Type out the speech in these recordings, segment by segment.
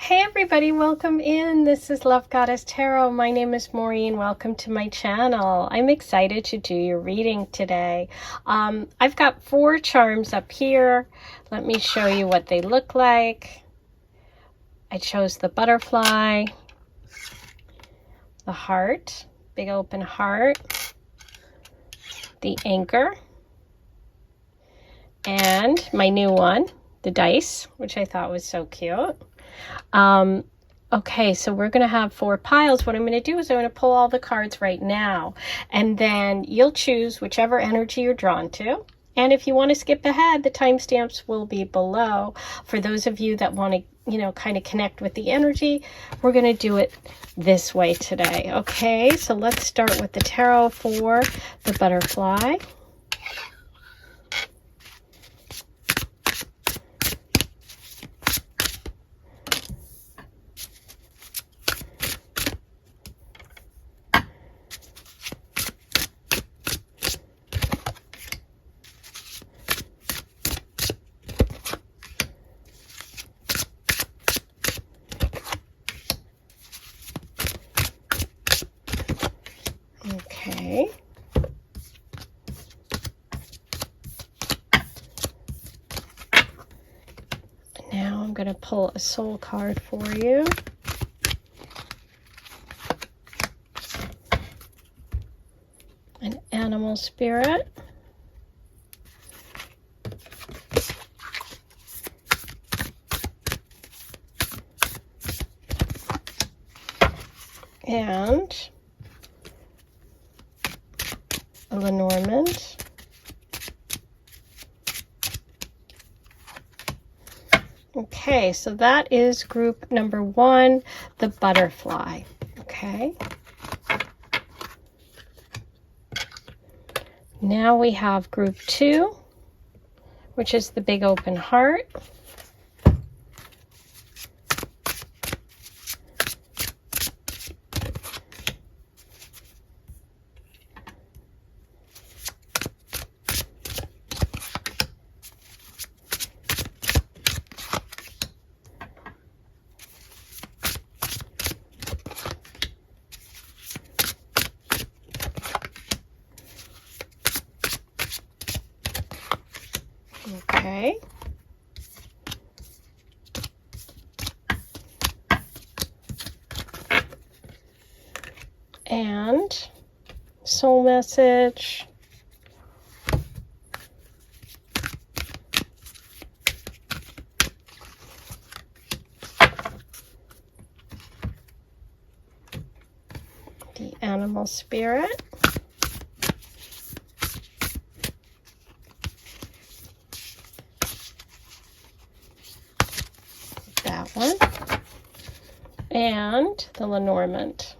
Hey everybody, welcome in. This is Love Goddess Tarot. My name is Maureen. Welcome to my channel. I'm excited to do your reading today. I've got 4 charms up here. Let me show you what they look like. I chose the butterfly, the heart, big open heart, the anchor, and my new one, the dice, which I thought was so cute. Okay, so we're going to have 4 piles. What I'm going to do is I'm going to pull all the cards right now, and then you'll choose whichever energy you're drawn to. And if you want to skip ahead, the timestamps will be below. For those of you that want to, kind of connect with the energy, we're going to do it this way today. Okay, so let's start with the tarot for the butterfly. Okay. Now I'm going to pull a soul card for you. An animal spirit. And a Lenormand. Okay, so that is group number 1, the butterfly. Okay. Now we have group 2, which is the big open heart. Okay. And soul message. The animal spirit. That one. And the Lenormand.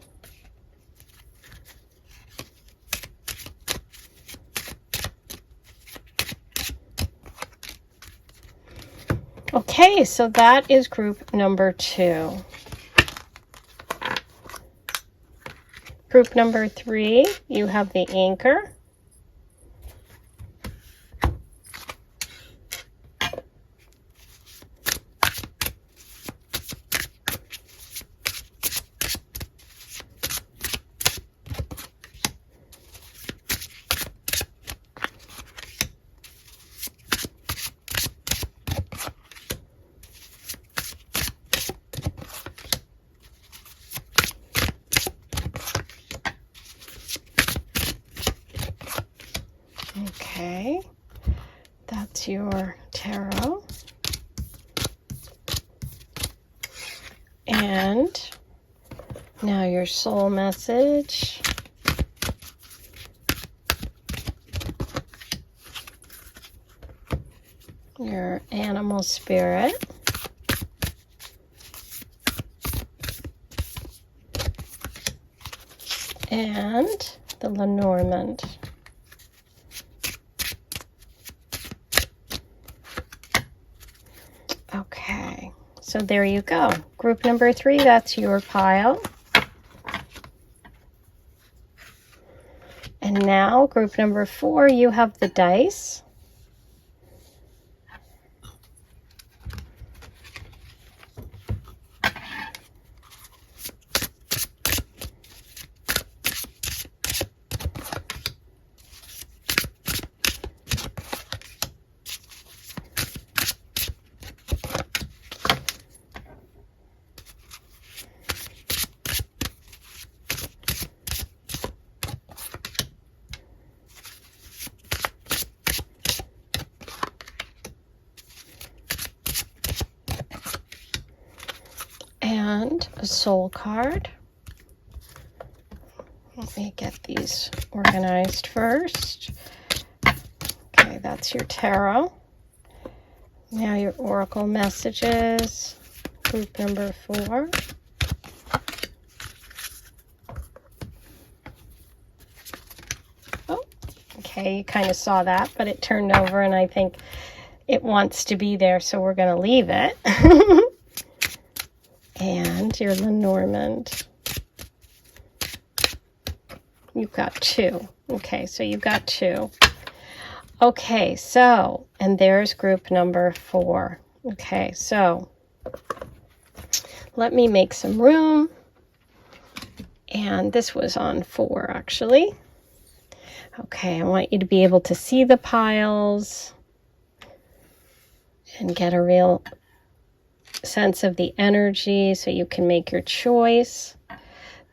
Okay, so that is group number 2. Group number 3, you have the anchor. Okay, that's your tarot. And now your soul message. Your animal spirit. And the Lenormand. Okay, so there you go. Group number 3, that's your pile. And now group number 4, you have the dice. a soul card. Let me get these organized first. Okay, that's your tarot. Now your oracle messages, group number 4. Oh, okay, you kind of saw that, but it turned over and I think it wants to be there, so we're going to leave it. And your Lenormand. You've got 2. Okay, so you've got 2. Okay, so, and there's group number 4. Okay, so let me make some room. And this was on 4, actually. Okay, I want you to be able to see the piles and get a real sense of the energy so you can make your choice.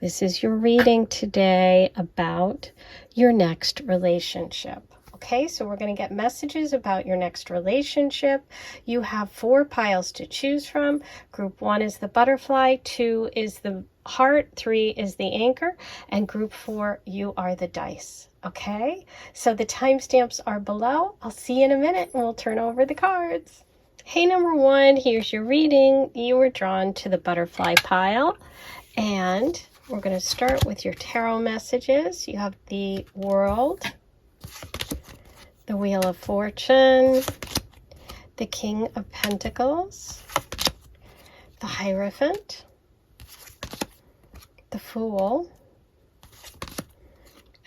This is your reading today about your next relationship. Okay, so we're going to get messages about your next relationship. You have 4 piles to choose from. Group 1 is the butterfly, 2 is the heart, 3 is the anchor, and group 4, you are the dice. Okay, so the timestamps are below. I'll see you in a minute and we'll turn over the cards. Hey, number 1, here's your reading. You were drawn to the butterfly pile, and we're going to start with your tarot messages. You have the World, the Wheel of Fortune, the King of Pentacles, the Hierophant, the Fool,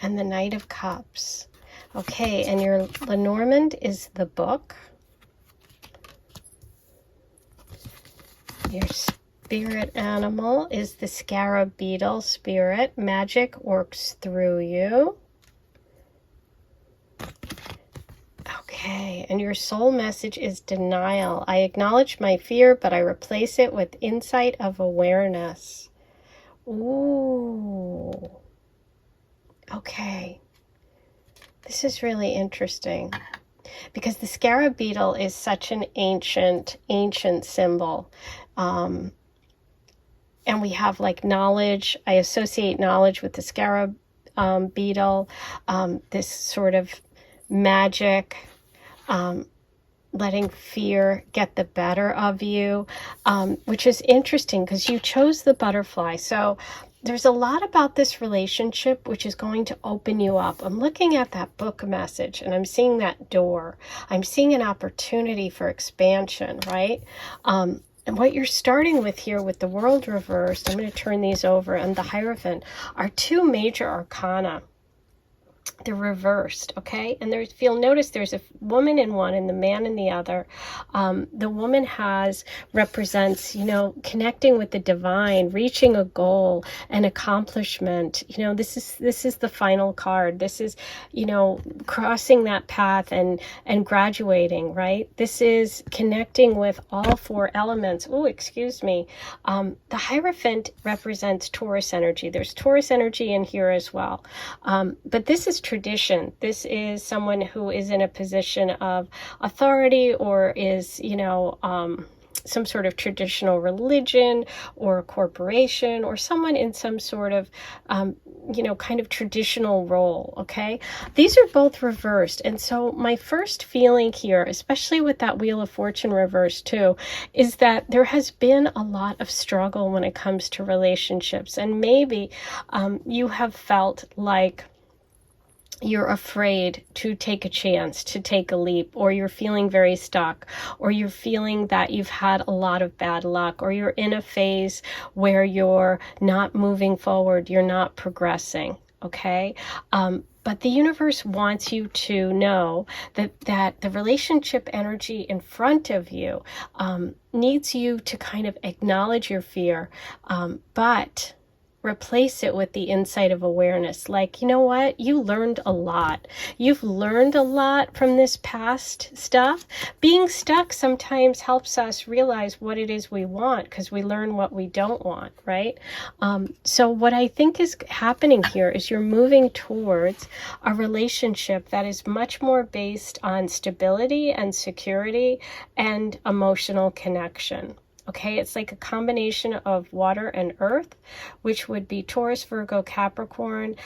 and the Knight of Cups. Okay, and your Lenormand is the Book. Your spirit animal is the scarab beetle spirit. Magic works through you. Okay, and your soul message is denial. I acknowledge my fear, but I replace it with insight of awareness. Ooh. Okay. This is really interesting because the scarab beetle is such an ancient symbol. And we have like knowledge. I associate knowledge with the scarab beetle, this sort of magic, letting fear get the better of you, which is interesting because you chose the butterfly. So there's a lot about this relationship which is going to open you up. I'm looking at that book message and I'm seeing that door. I'm seeing an opportunity for expansion, right? And what you're starting with here with the World reversed, I'm going to turn these over, and the Hierophant are 2 major arcana. They're reversed, okay? And there's, if you'll notice, there's a woman in one and the man in the other. The woman represents, you know, connecting with the divine, reaching a goal, an accomplishment. You know, this is the final card. This is, you know, crossing that path and graduating, right? This is connecting with all 4 elements. Oh, excuse me. The Hierophant represents Taurus energy. There's Taurus energy in here as well. But this is tradition. This is someone who is in a position of authority or is, you know, some sort of traditional religion or a corporation or someone in some sort of, you know, kind of traditional role, okay? These are both reversed. And so my first feeling here, especially with that Wheel of Fortune reversed too, is that there has been a lot of struggle when it comes to relationships. And maybe you have felt like you're afraid to take a chance, to take a leap, or you're feeling very stuck, or you're feeling that you've had a lot of bad luck, or you're in a phase where you're not moving forward, you're not progressing, okay? But the universe wants you to know that the relationship energy in front of you needs you to kind of acknowledge your fear, but replace it with the insight of awareness. Like, you know what? You learned a lot. You've learned a lot from this past stuff. Being stuck sometimes helps us realize what it is we want because we learn what we don't want, right? So what I think is happening here is you're moving towards a relationship that is much more based on stability and security and emotional connection. Okay, it's like a combination of water and earth, which would be Taurus, Virgo, Capricorn,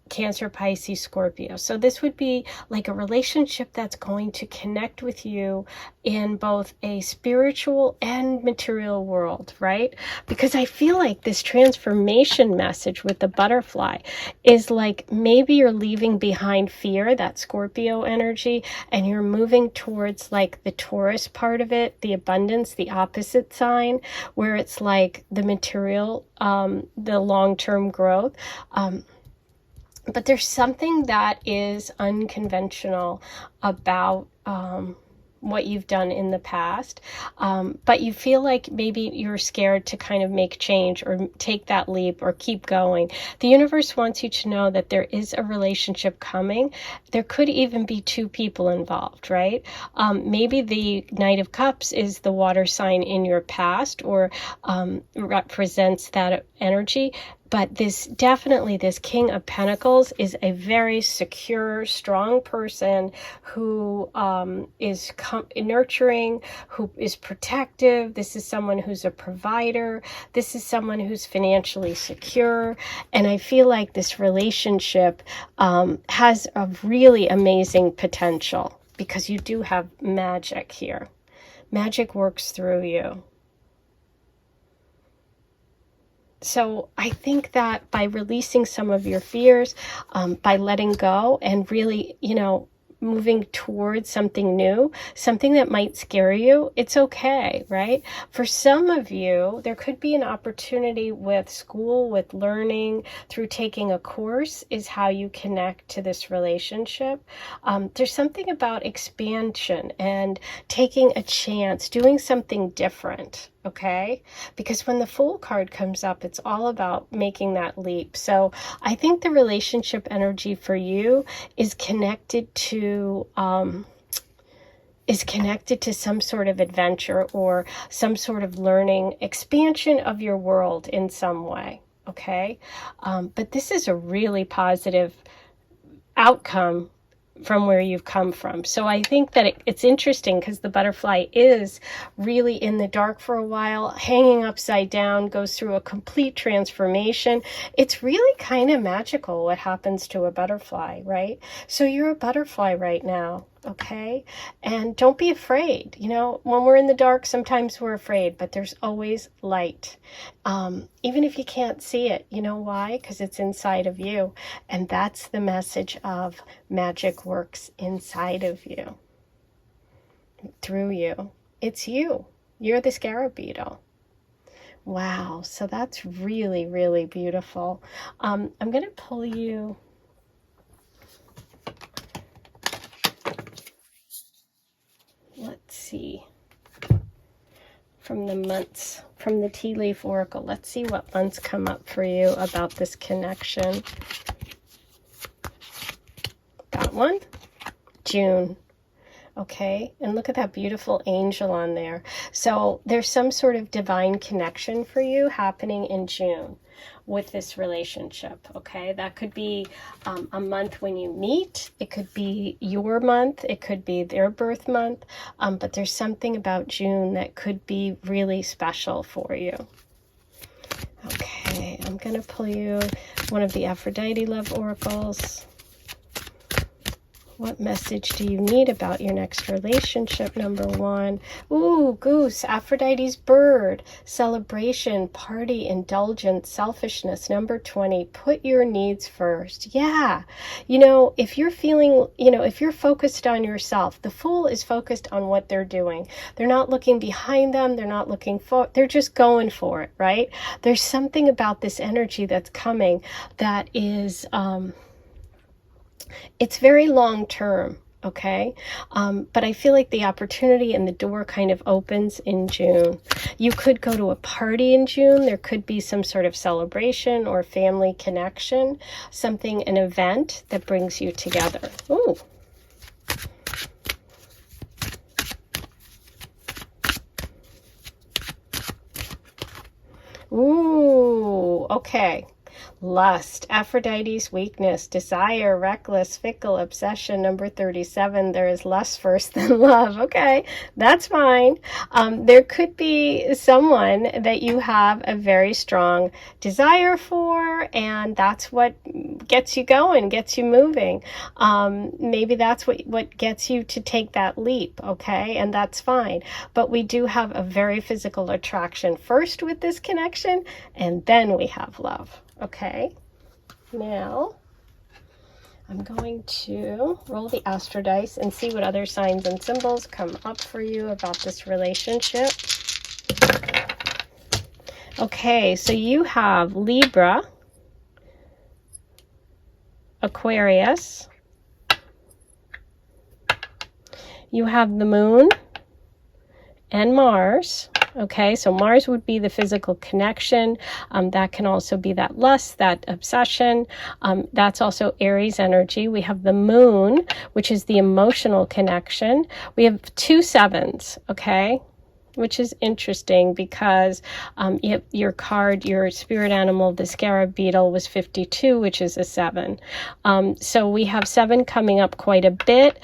Cancer, Pisces, Scorpio. So this would be like a relationship that's going to connect with you in both a spiritual and material world, right? Because I feel like this transformation message with the butterfly is like maybe you're leaving behind fear, that Scorpio energy, and you're moving towards like the Taurus part of it, the abundance, the opposite sign, where it's like the material, the long-term growth. But there's something that is unconventional about what you've done in the past, but you feel like maybe you're scared to kind of make change or take that leap or keep going. The universe wants you to know that there is a relationship coming. There could even be two people involved, right? Maybe the Knight of Cups is the water sign in your past, or represents that energy. But this King of Pentacles is a very secure, strong person who is nurturing, who is protective. This is someone who's a provider. This is someone who's financially secure. And I feel like this relationship has a really amazing potential, because you do have magic here. Magic works through you. So I think that by releasing some of your fears, by letting go and really, moving towards something new, something that might scare you, it's okay, right? For some of you, there could be an opportunity with school, with learning, through taking a course is how you connect to this relationship. There's something about expansion and taking a chance, doing something different. Okay, because when the Fool card comes up, it's all about making that leap. So I think the relationship energy for you is connected to some sort of adventure or some sort of learning, expansion of your world in some way. Okay, but this is a really positive outcome from where you've come from. So I think that it's interesting, because the butterfly is really in the dark for a while, hanging upside down, goes through a complete transformation. It's really kind of magical what happens to a butterfly, right? So you're a butterfly right now, okay? And don't be afraid. When we're in the dark, sometimes we're afraid, but there's always light. Even if you can't see it, you know why? Because it's inside of you. And that's the message of magic works inside of you, through you. It's you. You're the scarab beetle. Wow. So that's really, really beautiful. I'm going to pull you. Let's see. From the tea leaf oracle. Let's see what months come up for you about this connection. That one, June. Okay, and look at that beautiful angel on there. So there's some sort of divine connection for you happening in June with this relationship. Okay, that could be a month when you meet. It could be your month. It could be their birth month. But there's something about June that could be really special for you. Okay, I'm going to pull you one of the Aphrodite love oracles. What message do you need about your next relationship? Number 1. Ooh, goose, Aphrodite's bird, celebration, party, indulgence, selfishness. Number 20, put your needs first. Yeah. If you're feeling, if you're focused on yourself, the Fool is focused on what they're doing. They're not looking behind them. They're not looking for, they're just going for it, right? There's something about this energy that's coming that is, it's very long term, okay? But I feel like the opportunity and the door kind of opens in June. You could go to a party in June. There could be some sort of celebration or family connection, an event that brings you together. Ooh. Ooh, okay. Lust, Aphrodite's weakness, desire, reckless, fickle, obsession. Number 37, there is lust first, then love. Okay, that's fine. There could be someone that you have a very strong desire for, and that's what gets you going, gets you moving. Maybe that's what gets you to take that leap, okay? And that's fine. But we do have a very physical attraction first with this connection, and then we have love. Okay, now I'm going to roll the astro dice and see what other signs and symbols come up for you about this relationship. Okay, so you have Libra, Aquarius, you have the Moon and Mars. Okay, so Mars would be the physical connection. That can also be that lust, that obsession. That's also Aries energy. We have the Moon, which is the emotional connection. We have 2 sevens, okay, which is interesting because your card, your spirit animal, the scarab beetle, was 52, which is a 7. So we have 7 coming up quite a bit.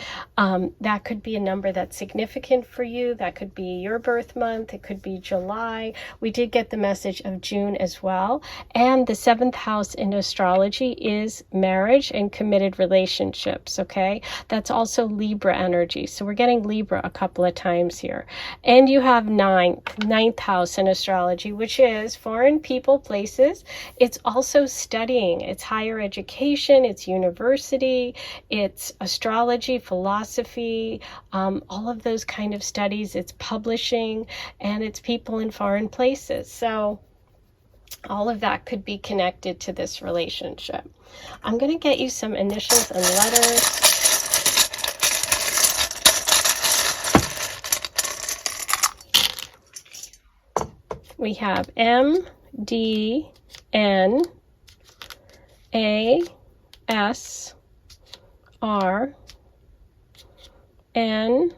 That could be a number that's significant for you. That could be your birth month. It could be July. We did get the message of June as well. And the 7th house in astrology is marriage and committed relationships, okay? That's also Libra energy. So we're getting Libra a couple of times here. And you have ninth house in astrology, which is foreign people, places. It's also studying. It's higher education. It's university. It's astrology, philosophy, all of those kind of studies. It's publishing, and it's people in foreign places. So all of that could be connected to this relationship. I'm going to get you some initials and letters. We have M, D, N, A, S, R, N,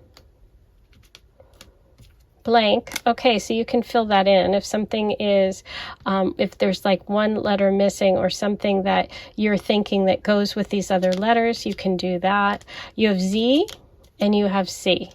blank. Okay, so you can fill that in. If something is, if there's like one letter missing or something that you're thinking that goes with these other letters, you can do that. You have Z and you have C.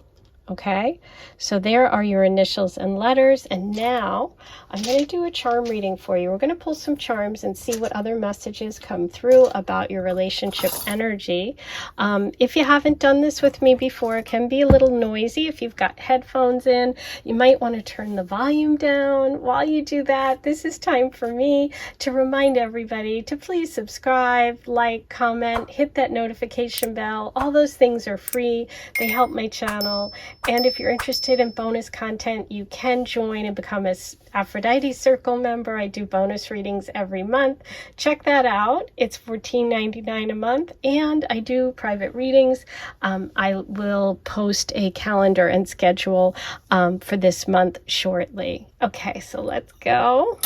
Okay, so there are your initials and letters. And now I'm going to do a charm reading for you. We're going to pull some charms and see what other messages come through about your relationship energy. If you haven't done this with me before, it can be a little noisy. If you've got headphones in, you might want to turn the volume down. While you do that, this is time for me to remind everybody to please subscribe, like, comment, hit that notification bell. All those things are free. They help my channel. And if you're interested in bonus content, you can join and become an Aphrodite Circle member. I do bonus readings every month. Check that out. It's $14.99 a month, and I do private readings. I will post a calendar and schedule for this month shortly. Okay, so let's go.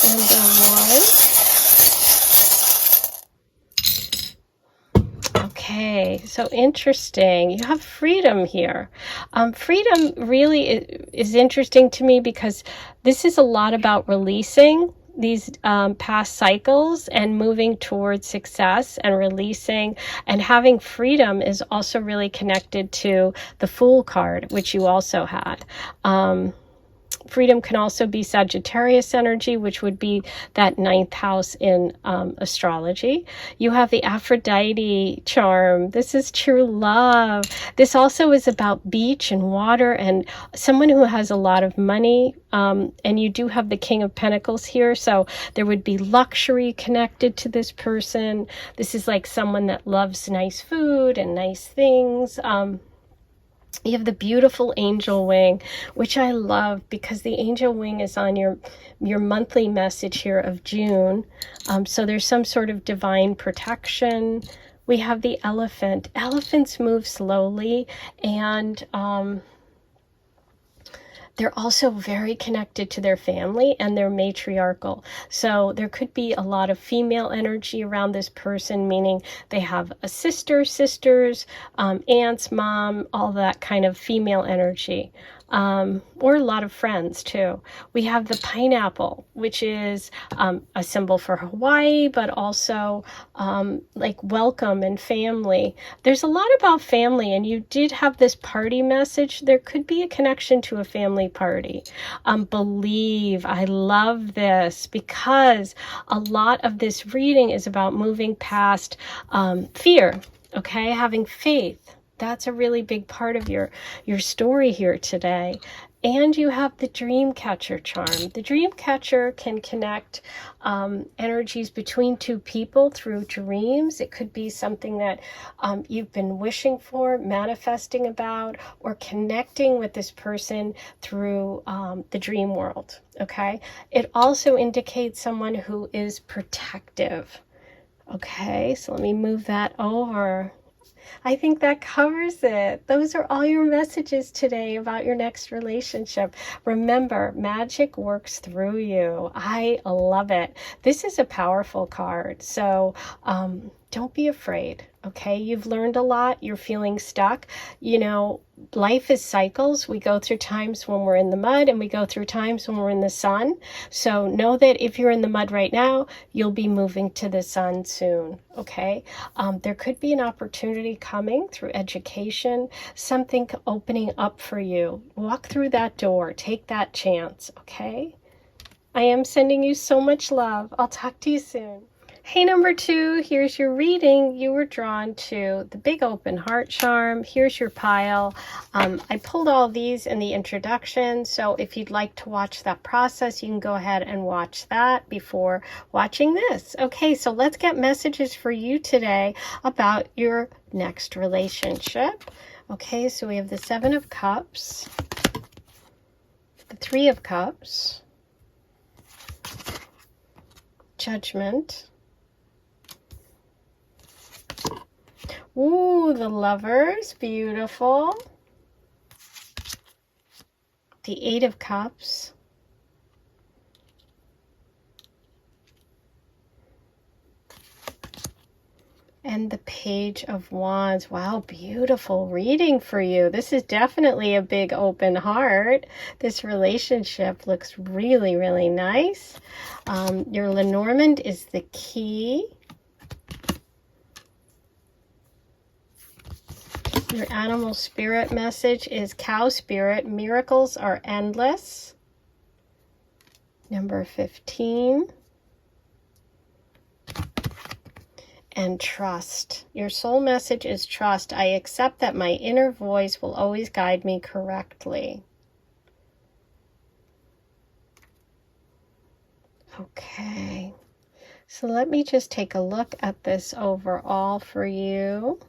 Number 1. Okay, so interesting. You have freedom here. Freedom really is interesting to me because this is a lot about releasing these past cycles and moving towards success and releasing, and having freedom is also really connected to the Fool card, which you also had. Freedom can also be Sagittarius energy, which would be that 9th house in astrology. You have the Aphrodite charm. This is true love. This also is about beach and water and someone who has a lot of money. And you do have the King of Pentacles here. So there would be luxury connected to this person. This is like someone that loves nice food and nice things. You have the beautiful angel wing, which I love because the angel wing is on your monthly message here of June. So there's some sort of divine protection. We have the elephant. Elephants move slowly, and they're also very connected to their family, and they're matriarchal. So there could be a lot of female energy around this person, meaning they have a sister, sisters, aunts, mom, all that kind of female energy. or a lot of friends too. We have the pineapple, which is a symbol for Hawaii, but also like welcome and family. There's a lot about family, and you did have this party message. There could be a connection to a family party. Believe. I love this because a lot of this reading is about moving past fear, okay? Having faith. That's a really big part of your story here today. And you have the dream catcher charm. The dream catcher can connect energies between two people through dreams. It could be something that you've been wishing for, manifesting about, or connecting with this person through the dream world, okay? It also indicates someone who is protective. Okay, so let me move that over. I think that covers it. Those are all your messages today about your next relationship. Remember, magic works through you. I love it. This is a powerful card, so don't be afraid, okay? You've learned a lot. You're feeling stuck. You know, life is cycles. We go through times when we're in the mud, and we go through times when we're in the sun. So know that if you're in the mud right now, you'll be moving to the sun soon, okay? There could be an opportunity coming through education, something opening up for you. Walk through that door. Take that chance, okay? I am sending you so much love. I'll talk to you soon. Hey, number 2, here's your reading. You were drawn to the big open heart charm. Here's your pile. I pulled all these in the introduction, so if you'd like to watch that process, you can go ahead and watch that before watching this. Okay, so let's get messages for you today about your next relationship. Okay, so we have the 7 of Cups, the 3 of Cups, Judgment, ooh, the Lovers, beautiful. The 8 of Cups. And the Page of Wands. Wow, beautiful reading for you. This is definitely a big open heart. This relationship looks really, really nice. Your Lenormand is the key. Your animal spirit message is cow spirit. Miracles are endless. Number 15. And trust. Your soul message is trust. I accept that my inner voice will always guide me correctly. Okay. So let me just take a look at this overall for you.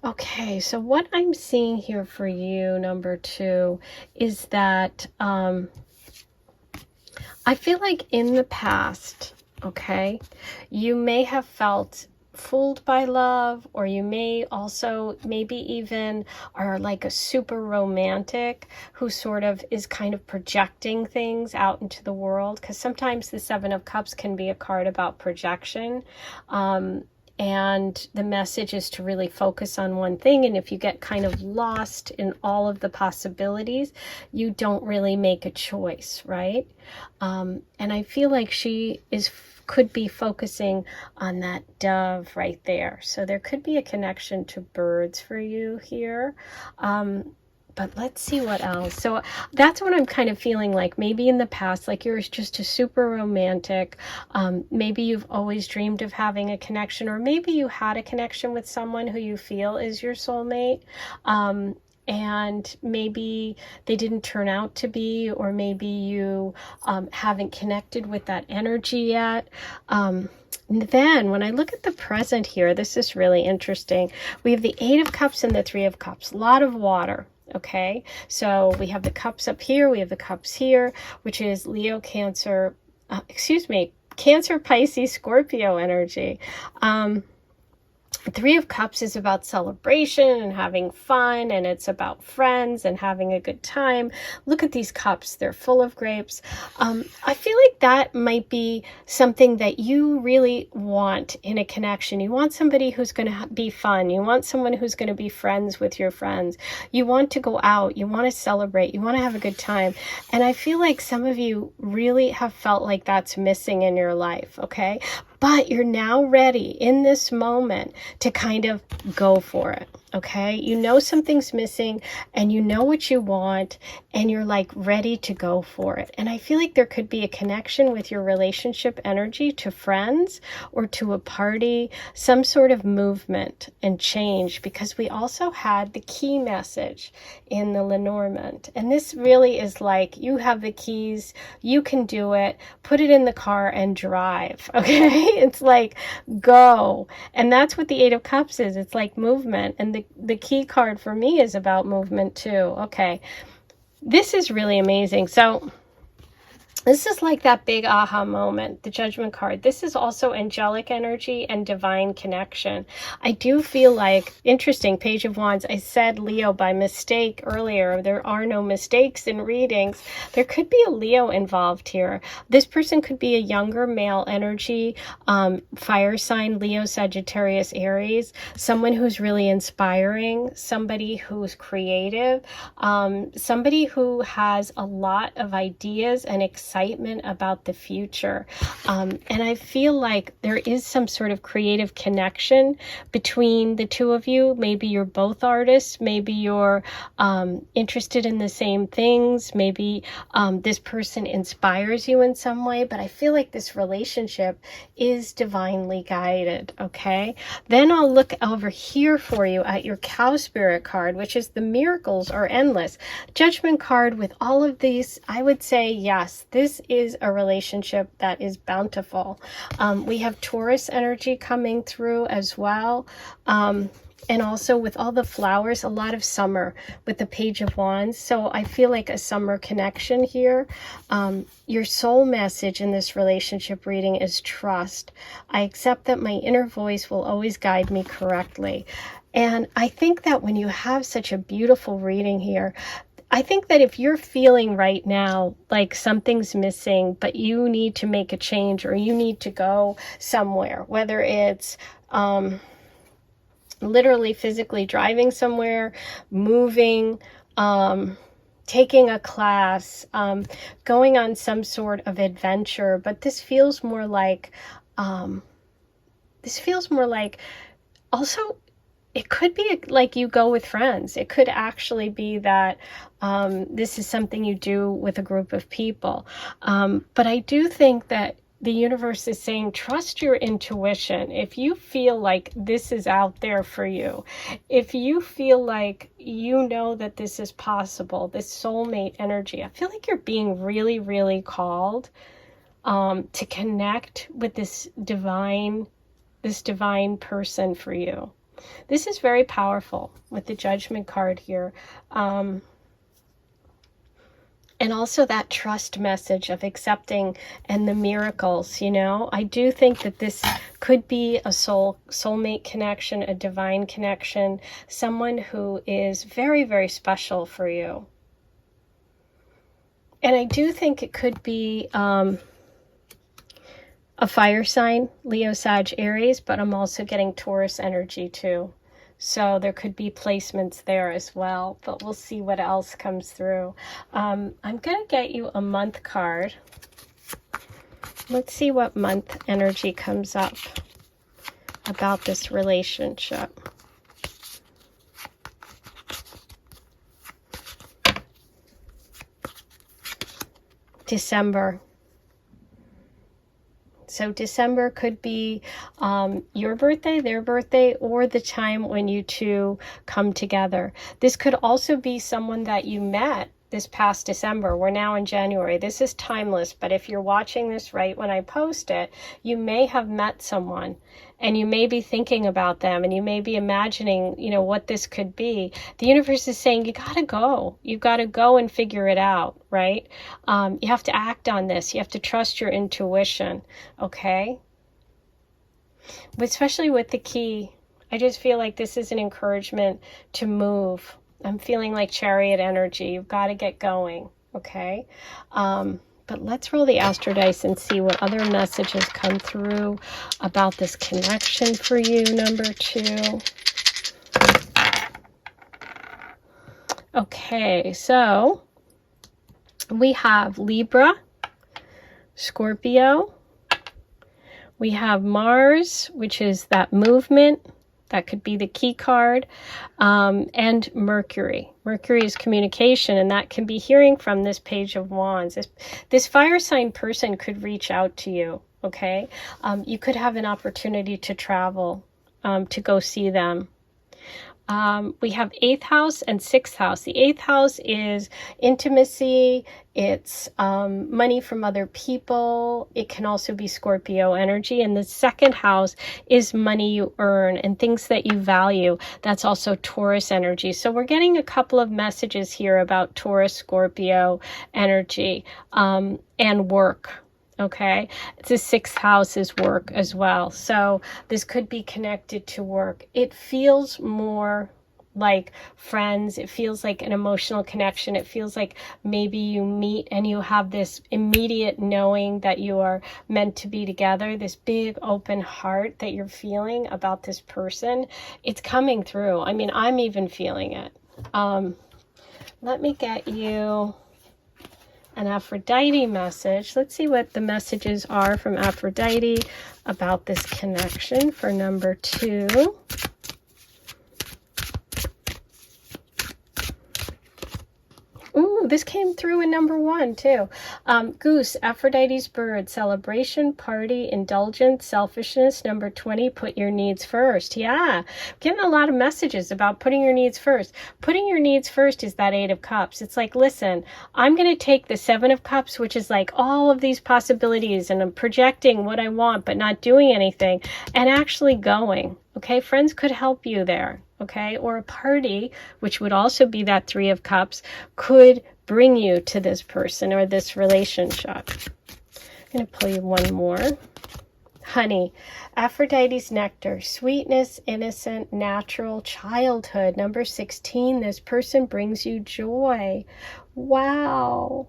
Okay, so what I'm seeing here for you, number 2, is that I feel like in the past, okay, you may have felt fooled by love, or you may also maybe even are like a super romantic who sort of is kind of projecting things out into the world, because sometimes the 7 of Cups can be a card about projection. And the message is to really focus on one thing. And if you get kind of lost in all of the possibilities, you don't really make a choice, right? And I feel like she could be focusing on that dove right there. So there could be a connection to birds for you here. But let's see what else. So that's what I'm kind of feeling like. Maybe in the past, like you're just a super romantic. Maybe you've always dreamed of having a connection, or maybe you had a connection with someone who you feel is your soulmate. And maybe they didn't turn out to be, or maybe you haven't connected with that energy yet. And then when I look at the present here, this is really interesting. We have the 8 of Cups and the 3 of Cups. A lot of water. Okay, so we have the cups up here, we have the cups here, which is Leo, Cancer, Cancer, Pisces, Scorpio energy. Three of Cups is about celebration and having fun, and it's about friends and having a good time. Look at these cups. They're full of grapes. I feel like that might be something that you really want in a connection. You want somebody who's going to be fun. You want someone who's going to be friends with your friends. You want to go out. You want to celebrate. You want to have a good time. And I feel like some of you really have felt like that's missing in your life, okay? But you're now ready in this moment to kind of go for it, okay? You know something's missing and you know what you want and you're like ready to go for it. And I feel like there could be a connection with your relationship energy to friends or to a party, some sort of movement and change, because we also had the key message in the Lenormand. And this really is like, you have the keys, you can do it, put it in the car and drive, okay? It's like, go. And that's what the Eight of Cups is. It's like movement. And the key card for me is about movement too. Okay. This is really amazing. So this is like that big aha moment, the Judgment card. This is also angelic energy and divine connection. I do feel like, interesting, Page of Wands. I said Leo by mistake earlier. There are no mistakes in readings. There could be a Leo involved here. This person could be a younger male energy, fire sign, Leo, Sagittarius, Aries, someone who's really inspiring, somebody who's creative, somebody who has a lot of ideas and excitement about the future. And I feel like there is some sort of creative connection between the two of you. Maybe you're both artists. Maybe you're interested in the same things. Maybe this person inspires you in some way. But I feel like this relationship is divinely guided, okay? Then I'll look over here for you at your Cow Spirit card, which is the miracles are endless. Judgment card with all of these, I would say, yes, this is a relationship that is bountiful. We have Taurus energy coming through as well. And also with all the flowers, a lot of summer with the Page of Wands. So I feel like a summer connection here. Your soul message in this relationship reading is trust. I accept that my inner voice will always guide me correctly. And I think that when you have such a beautiful reading here, I think that if you're feeling right now like something's missing, but you need to make a change or you need to go somewhere, whether it's literally physically driving somewhere, moving, taking a class, going on some sort of adventure, but this feels more like also it could be like you go with friends. It could actually be that this is something you do with a group of people. But I do think that the universe is saying, trust your intuition. If you feel like this is out there for you, if you feel like you know that this is possible, this soulmate energy, I feel like you're being really, really called to connect with this divine person for you. This is very powerful with the Judgment card here. And also that trust message of accepting and the miracles, you know. I do think that this could be a soulmate connection, a divine connection, someone who is very, very special for you. And I do think it could be a fire sign, Leo, Sag, Aries, but I'm also getting Taurus energy too. So there could be placements there as well, but we'll see what else comes through. I'm going to get you a month card. Let's see what month energy comes up about this relationship. December. So December could be your birthday, their birthday, or the time when you two come together. This could also be someone that you met this past December. We're now in January. This is timeless, but if you're watching this right when I post it, you may have met someone and you may be thinking about them and you may be imagining, you know, what this could be. The universe is saying, you got to go. You've got to go and figure it out, right? You have to act on this. You have to trust your intuition, okay? Especially with the key I just feel like this is an encouragement to move. I'm feeling like Chariot energy. You've got to get going, okay? But let's roll the Astro Dice and see what other messages come through about this connection for you, number 2. Okay, so we have Libra, Scorpio. We have Mars, which is that movement. That could be the key card, and Mercury. Mercury is communication, and that can be hearing from this Page of Wands. This fire sign person could reach out to you, okay? You could have an opportunity to travel, to go see them. We have 8th house and 6th house. The 8th house is intimacy. It's money from other people. It can also be Scorpio energy. And the 2nd house is money you earn and things that you value. That's also Taurus energy. So we're getting a couple of messages here about Taurus, Scorpio energy, and work. Okay, the 6th house is work as well. So this could be connected to work. It feels more like friends. It feels like an emotional connection. It feels like maybe you meet and you have this immediate knowing that you are meant to be together, this big open heart that you're feeling about this person. It's coming through. I mean, I'm even feeling it. Let me get you an Aphrodite message. Let's see what the messages are from Aphrodite about this connection for number 2. Ooh, this came through in number 1 too. Goose, Aphrodite's bird, celebration, party, indulgence, selfishness. Number 20, put your needs first. Yeah, getting a lot of messages about putting your needs first. Putting your needs first is that 8 of Cups. It's like, listen, I'm going to take the 7 of Cups, which is like all of these possibilities, and I'm projecting what I want but not doing anything, and actually going. Okay, friends could help you there. Okay, or a party, which would also be that 3 of Cups, could bring you to this person or this relationship. I'm going to pull you one more. Honey, Aphrodite's nectar, sweetness, innocent, natural, childhood. Number 16, this person brings you joy. Wow.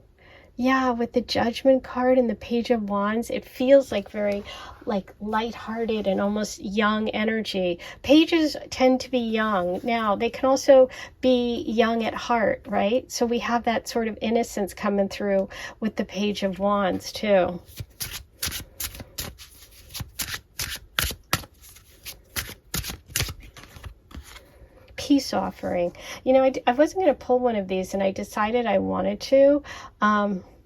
Yeah, with the Judgment card and the Page of Wands, it feels like very like lighthearted and almost young energy. Pages tend to be young. Now, they can also be young at heart, right? So we have that sort of innocence coming through with the Page of Wands too. Peace offering. You know, I wasn't going to pull one of these, and I decided I wanted to.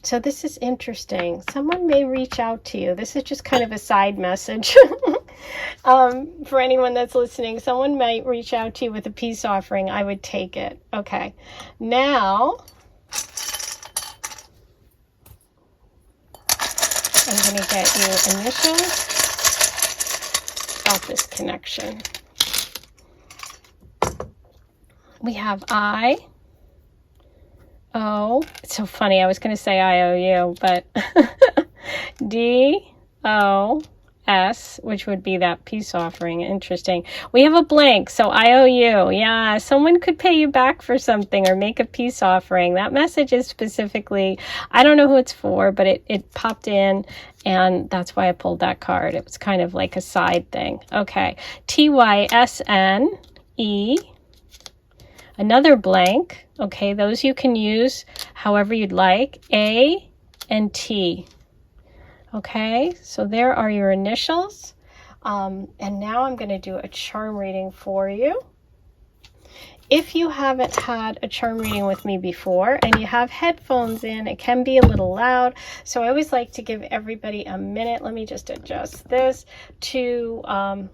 So this is interesting. Someone may reach out to you. This is just kind of a side message for anyone that's listening. Someone might reach out to you with a peace offering. I would take it. Okay. Now, I'm going to get you initials about this connection. We have I, O, it's so funny, I was going to say IOU, but D, O, S, which would be that peace offering. Interesting. We have a blank, so IOU. Yeah, someone could pay you back for something or make a peace offering. That message is specifically, I don't know who it's for, but it popped in, and that's why I pulled that card. It was kind of like a side thing. Okay, TYSNE. Another blank, okay, those you can use however you'd like, A and T. Okay, so there are your initials. And now I'm going to do a charm reading for you. If you haven't had a charm reading with me before and you have headphones in, it can be a little loud. So I always like to give everybody a minute. Let me just adjust this to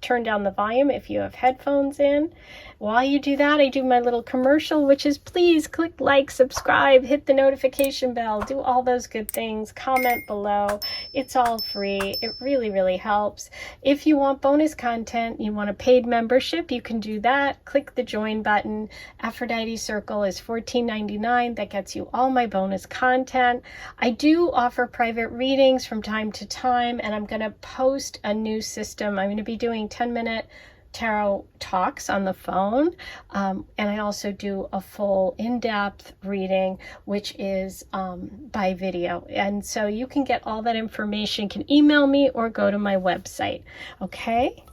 turn down the volume if you have headphones in. While you do that, I do my little commercial, which is please click like, subscribe, hit the notification bell, do all those good things, comment below. It's all free. It really, really helps. If you want bonus content, you want a paid membership, you can do that. Click the join button. Aphrodite Circle is $14.99. That gets you all my bonus content. I do offer private readings from time to time, and I'm going to post a new system. I'm going to be doing 10-minute tarot talks on the phone, and I also do a full in-depth reading, which is by video. And so you can get all that information, you can email me or go to my website. Okay.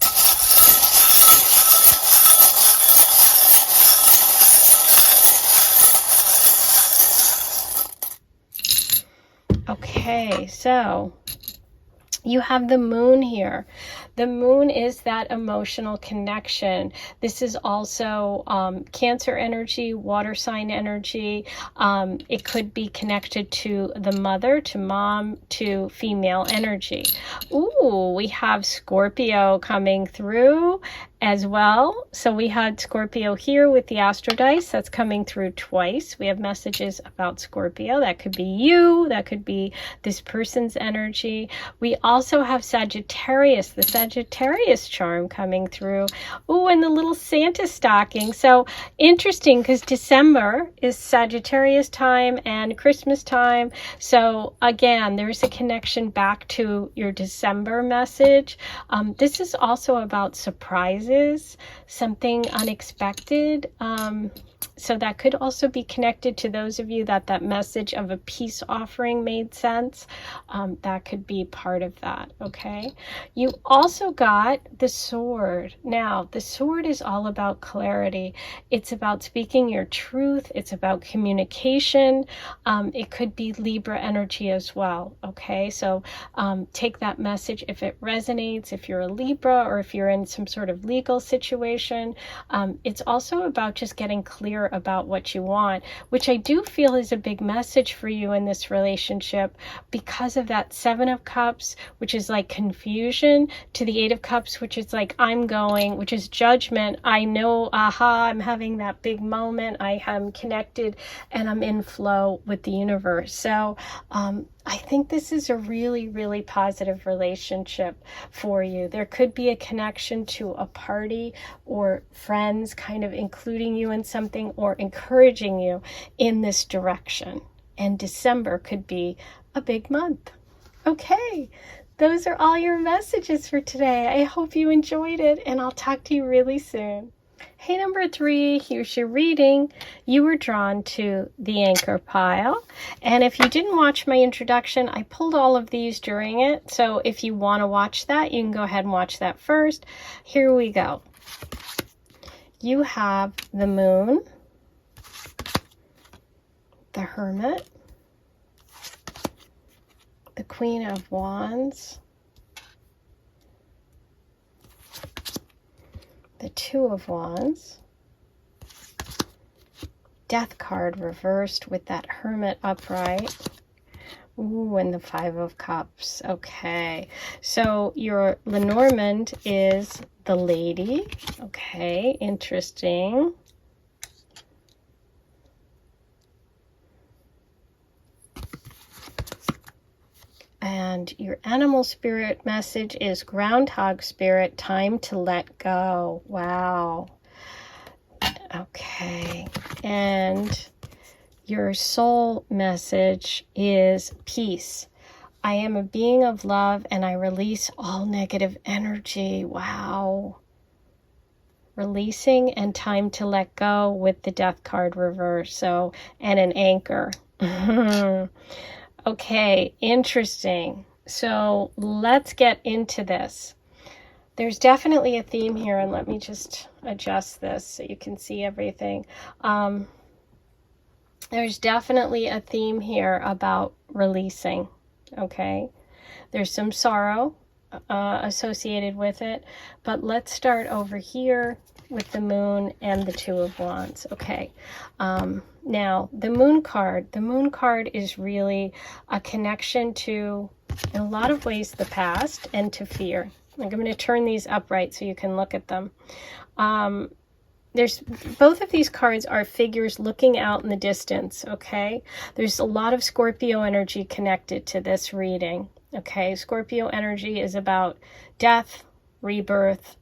Okay, so you have the moon here. The moon is that emotional connection. This is also Cancer energy, water sign energy. It could be connected to the mother, to mom, to female energy. Ooh, we have Scorpio coming through as well. So we had Scorpio here with the Astro Dice. That's coming through twice. We have messages about Scorpio. That could be you. That could be this person's energy. We also have Sagittarius, the Sagittarius charm coming through. Ooh, and the little Santa stocking. So interesting, because December is Sagittarius time and Christmas time. So again, there's a connection back to your December message. This is also about surprises, something unexpected. So that could also be connected to those of you that message of a peace offering made sense. That could be part of that, okay? You also got the sword. Now, the sword is all about clarity. It's about speaking your truth. It's about communication. It could be Libra energy as well, okay? So take that message if it resonates, if you're a Libra or if you're in some sort of legal situation. It's also about just getting clear about what you want, which I do feel is a big message for you in this relationship because of that Seven of Cups, which is like confusion, to the Eight of Cups, which is like I'm going, which is judgment. I know, aha, I'm having that big moment. I am connected and I'm in flow with the universe. So I think this is a really, really positive relationship for you. There could be a connection to a party or friends kind of including you in something or encouraging you in this direction. And December could be a big month. Okay, those are all your messages for today. I hope you enjoyed it, and I'll talk to you really soon. Hey, number 3, here's your reading. You were drawn to the anchor pile. And if you didn't watch my introduction, I pulled all of these during it. So if you want to watch that, you can go ahead and watch that first. Here we go. You have the moon, the hermit, the Queen of Wands, the Two of Wands, Death card reversed with that Hermit upright. Ooh, and the Five of Cups. Okay, so your Lenormand is the lady. Okay, interesting. And your animal spirit message is groundhog spirit, time to let go. Wow. Okay. And your soul message is peace. I am a being of love and I release all negative energy. Wow. Releasing and time to let go with the Death card reverse. So, and an anchor. Okay, interesting. So let's get into this. There's definitely a theme here, and let me just adjust this so you can see everything. There's definitely a theme here about releasing, okay? There's some sorrow associated with it, but let's start over here with the moon and the Two of Wands. Okay, now the moon card is really a connection to, in a lot of ways, the past and to fear. Like, I'm going to turn these upright so you can look at them. There's both of these cards are figures looking out in the distance. Okay, there's a lot of Scorpio energy connected to this reading. Okay, Scorpio energy is about death, rebirth.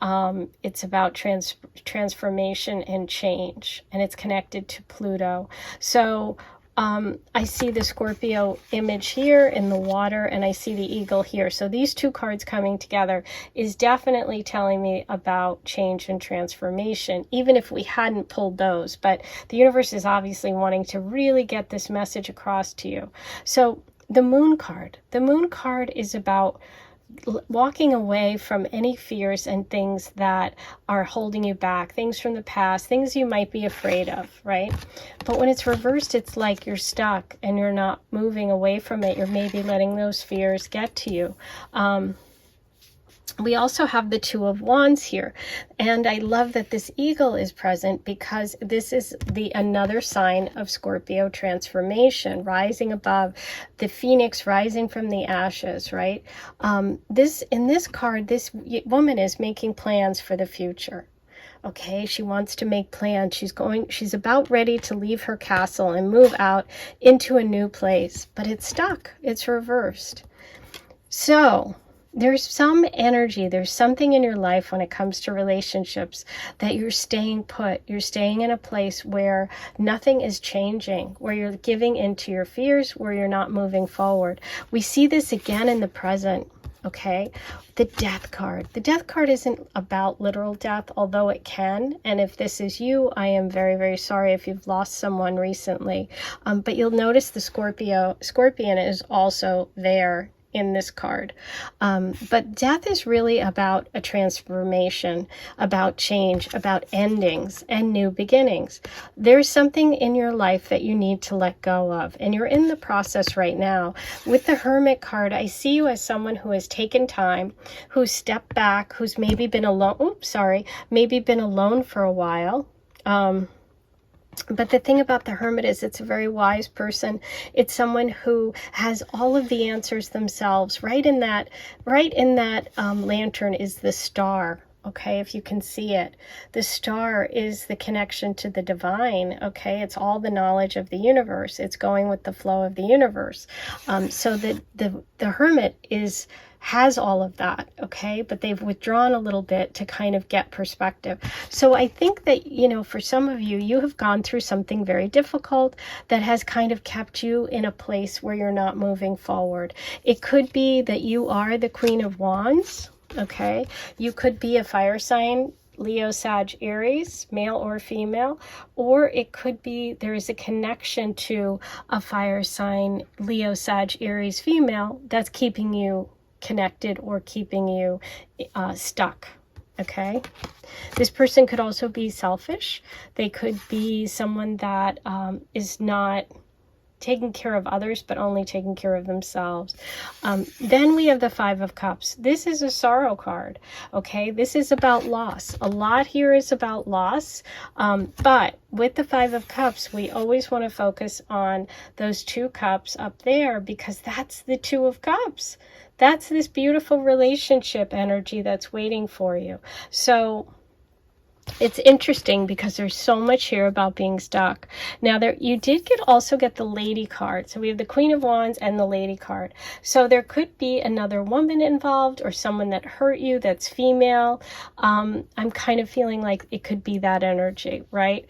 It's about transformation and change, and it's connected to Pluto. So I see the Scorpio image here in the water, and I see the eagle here. So these two cards coming together is definitely telling me about change and transformation, even if we hadn't pulled those. But the universe is obviously wanting to really get this message across to you. So the moon card is about walking away from any fears and things that are holding you back, things from the past, things you might be afraid of, right? But when it's reversed, it's like you're stuck and you're not moving away from it. You're maybe letting those fears get to you. We also have the Two of Wands here, and I love that this eagle is present because this is another sign of Scorpio transformation, rising above, the phoenix rising from the ashes, right? In this card, this woman is making plans for the future. Okay, she wants to make plans. She's about ready to leave her castle and move out into a new place, but it's stuck. It's reversed. So there's some energy, there's something in your life when it comes to relationships that you're staying put. You're staying in a place where nothing is changing, where you're giving into your fears, where you're not moving forward. We see this again in the present, okay? The Death card. The Death card isn't about literal death, although it can. And if this is you, I am very, very sorry if you've lost someone recently. But you'll notice the Scorpion is also there in this card. But death is really about a transformation, about change, about endings and new beginnings. There's something in your life that you need to let go of, and you're in the process right now. With the Hermit card, I see you as someone who has taken time, who's stepped back, who's maybe been alone, maybe been alone for a while. But the thing about the Hermit is it's a very wise person. It's someone who has all of the answers themselves. Right in that lantern is the star. Okay, if you can see it. The star is the connection to the divine. Okay, it's all the knowledge of the universe. It's going with the flow of the universe. So the Hermit has all of that, okay? But they've withdrawn a little bit to kind of get perspective. So I think that, for some of you, you have gone through something very difficult that has kind of kept you in a place where you're not moving forward. It could be that you are the Queen of Wands, okay? You could be a fire sign, Leo, Sag, Aries, male or female, or it could be there is a connection to a fire sign, Leo, Sag, Aries, female, that's keeping you connected or keeping you stuck. Okay, this person could also be selfish. They could be someone that is not taking care of others but only taking care of themselves. Then we have the Five of Cups. This is a sorrow card. Okay, this is about loss. A lot here is about loss, but with the Five of Cups, we always want to focus on those two cups up there, because that's the Two of Cups. That's this beautiful relationship energy that's waiting for you. So it's interesting because there's so much here about being stuck. Now, you did also get the Lady card. So we have the Queen of Wands and the Lady card. So there could be another woman involved or someone that hurt you that's female. I'm kind of feeling like it could be that energy, right?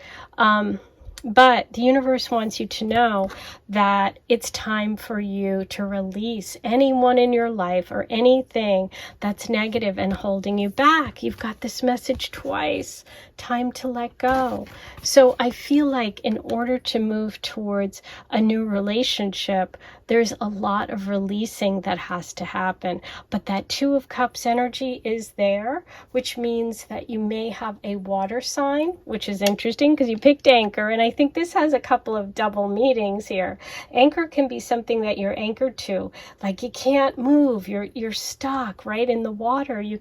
But the universe wants you to know that it's time for you to release anyone in your life or anything that's negative and holding you back. You've got this message twice. Time to let go. So I feel like in order to move towards a new relationship, there's a lot of releasing that has to happen. But that Two of Cups energy is there, which means that you may have a water sign, which is interesting because you picked anchor. And I think this has a couple of double meanings here. Anchor can be something that you're anchored to, like you can't move, you're stuck right in the water. You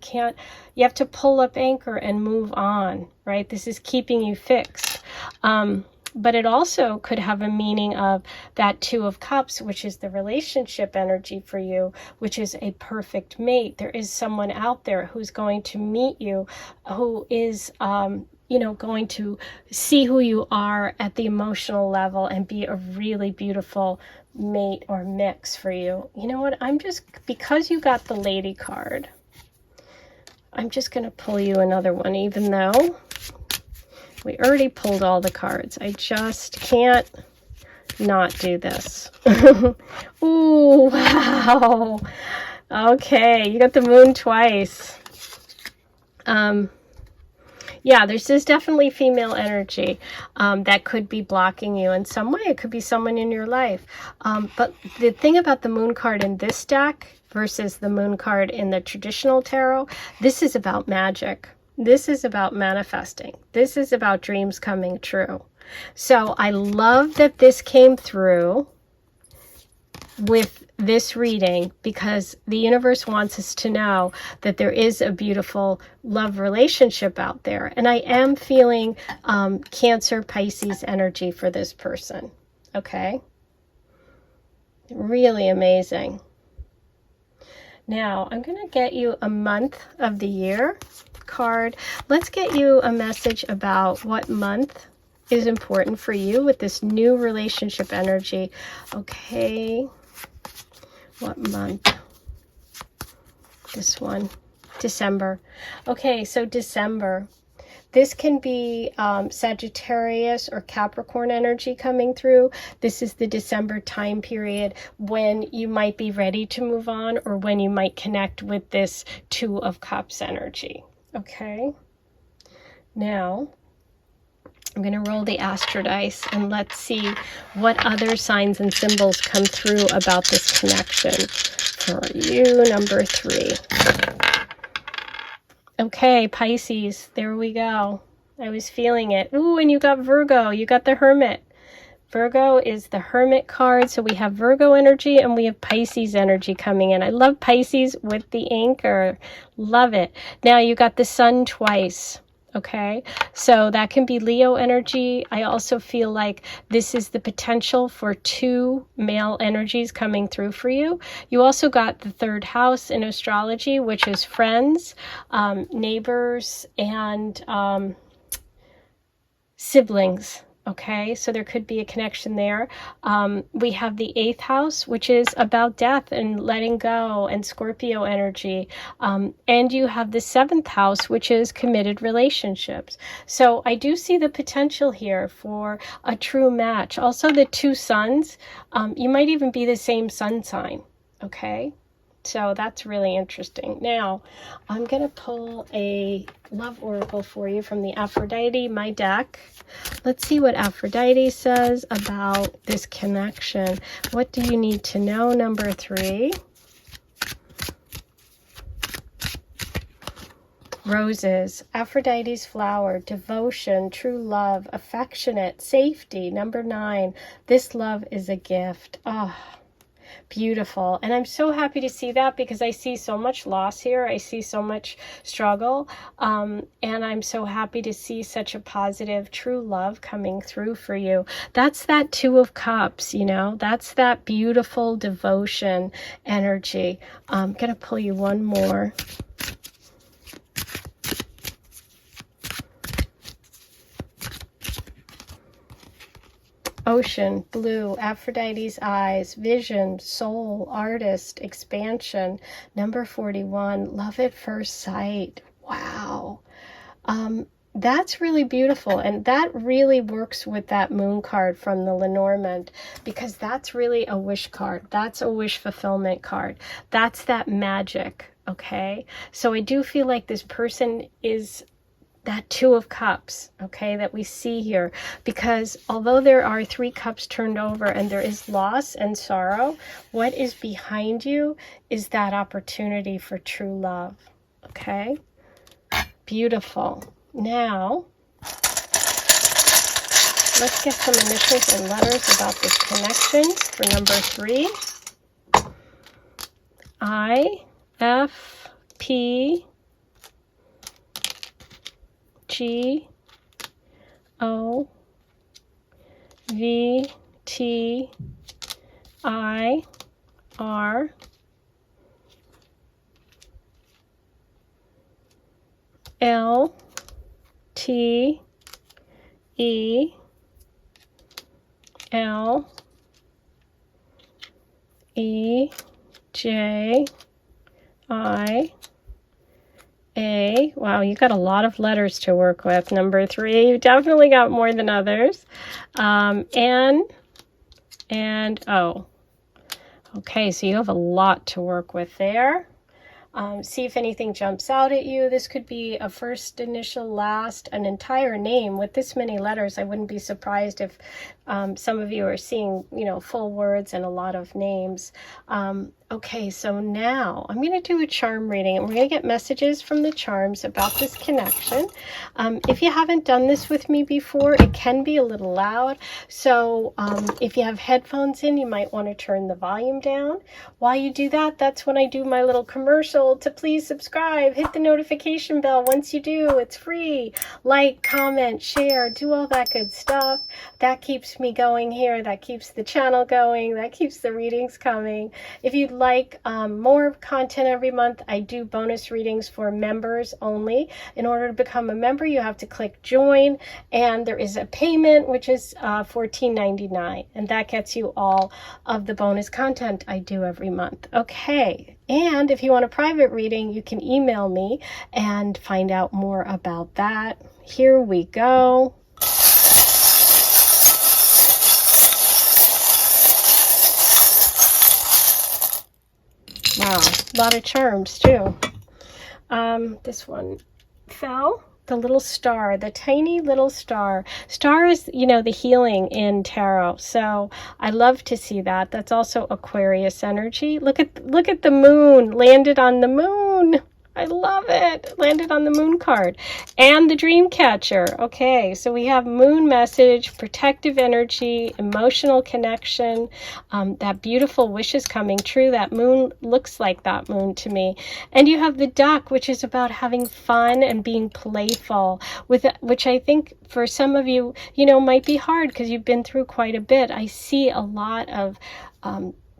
have to pull up anchor and move on, right? This is keeping you fixed. But it also could have a meaning of that Two of Cups, which is the relationship energy for you, which is a perfect mate. There is someone out there who's going to meet you, who is, going to see who you are at the emotional level and be a really beautiful mate or mix for you. You know what? Because you got the Lady card, I'm just going to pull you another one, even though we already pulled all the cards. I just can't not do this. Ooh, wow. Okay, you got the moon twice. Yeah, there's definitely female energy that could be blocking you in some way. It could be someone in your life. But the thing about the moon card in this deck versus the moon card in the traditional tarot, this is about magic. This is about manifesting. This is about dreams coming true. So I love that this came through with this reading, because the universe wants us to know that there is a beautiful love relationship out there. And I am feeling Cancer, Pisces energy for this person. Okay? Really amazing. Now, I'm going to get you a month of the year card. Let's get you a message about what month is important for you with this new relationship energy. Okay. What month? This one. December. Okay, so December. This can be Sagittarius or Capricorn energy coming through. This is the December time period when you might be ready to move on, or when you might connect with this Two of Cups energy. Okay. Now, I'm going to roll the astro dice and let's see what other signs and symbols come through about this connection for you, number 3. Okay, Pisces, there we go. I was feeling it. Ooh, and you got Virgo. You got the Hermit. Virgo is the Hermit card. So we have Virgo energy and we have Pisces energy coming in. I love Pisces with the anchor. Love it. Now you got the Sun twice. Okay, so that can be Leo energy. I also feel like this is the potential for 2 male energies coming through for you. You also got the 3rd house in astrology, which is friends, neighbors, and siblings. Okay, so there could be a connection there. We have the 8th house, which is about death and letting go, and Scorpio energy. And you have the 7th house, which is committed relationships. So I do see the potential here for a true match. Also the 2 suns, you might even be the same sun sign. Okay. So that's really interesting. Now, I'm going to pull a love oracle for you from the Aphrodite, my deck. Let's see what Aphrodite says about this connection. What do you need to know, number 3? Roses, Aphrodite's flower, devotion, true love, affectionate, safety. Number 9, this love is a gift. Oh, beautiful. And I'm so happy to see that, because I see so much loss here. I see so much struggle. And I'm so happy to see such a positive, true love coming through for you. That's that 2 of Cups, you know, that's that beautiful devotion energy. I'm going to pull you one more. Ocean, blue, Aphrodite's eyes, vision, soul, artist, expansion. Number 41, love at first sight. Wow. That's really beautiful. And that really works with that moon card from the Lenormand, because that's really a wish card. That's a wish fulfillment card. That's that magic. Okay. So I do feel like this person is that 2 of Cups, okay, that we see here, because although there are 3 cups turned over and there is loss and sorrow, what is behind you is that opportunity for true love. Okay, beautiful. Now let's get some initials and letters about this connection for number 3. I, F, P, G, O, V, T, I, R, L, T, E, L, E, J, I, A. Wow, you got a lot of letters to work with. Number 3, you definitely got more than others. N, and O. Okay, so you have a lot to work with there. See if anything jumps out at you. This could be a first initial, last, an entire name. With this many letters, I wouldn't be surprised if some of you are seeing, you know, full words and a lot of names. Okay, so now I'm going to do a charm reading, and we're going to get messages from the charms about this connection. If you haven't done this with me before, it can be a little loud. So if you have headphones in, you might want to turn the volume down. While you do that, that's when I do my little commercial to please subscribe, hit the notification bell. Once you do, it's free. Like, comment, share, do all that good stuff. That keeps me going here. That keeps the channel going. That keeps the readings coming. If you'd like more content every month, I do bonus readings for members only. In order to become a member, you have to click join, and there is a payment, which is $14.99, and that gets you all of the bonus content I do every month. Okay, and if you want a private reading, you can email me and find out more about that. Here we go. Wow, a lot of charms too. This one fell. The little star, the tiny little star. Star is, you know, the healing in tarot. So I love to see that. That's also Aquarius energy. Look at the moon. Landed on the moon. I love it. Landed on the moon card. And the dream catcher. Okay, so we have moon message, protective energy, emotional connection, that beautiful wishes coming true. That moon looks like that moon to me. And you have the duck, which is about having fun and being playful, which I think for some of you, you know, might be hard because you've been through quite a bit. I see a lot of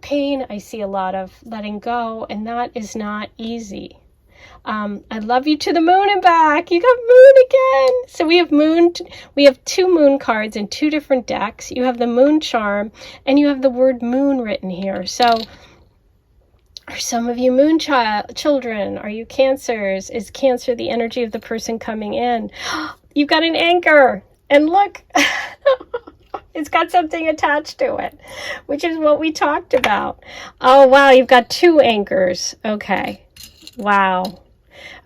pain. I see a lot of letting go, and that is not easy. I love you to the moon and back. You got moon again. So we have moon. We have two moon cards in two different decks. You have the moon charm, and you have the word moon written here. So are some of you moon children? Are you Cancers? Is Cancer the energy of the person coming in? You've got an anchor, and look. It's got something attached to it, which is what we talked about. Oh, wow. You've got two anchors. Okay. Wow.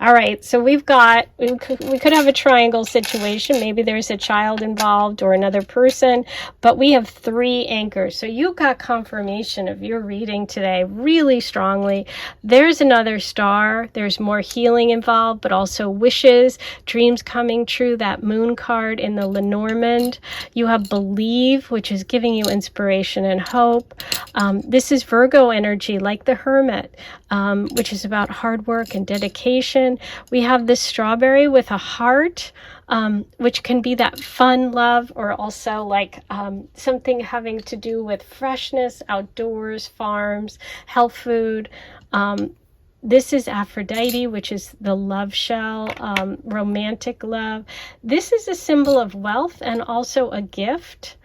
All right, so we could have a triangle situation. Maybe there's a child involved or another person, but we have three anchors. So you got confirmation of your reading today really strongly. There's another star. There's more healing involved, but also wishes, dreams coming true, that moon card in the Lenormand. You have believe, which is giving you inspiration and hope. This is Virgo energy, like the Hermit, which is about hard work and dedication. We have this strawberry with a heart, which can be that fun love, or also like something having to do with freshness, outdoors, farms, health food. This is Aphrodite, which is the love shell, romantic love. This is a symbol of wealth and also a gift.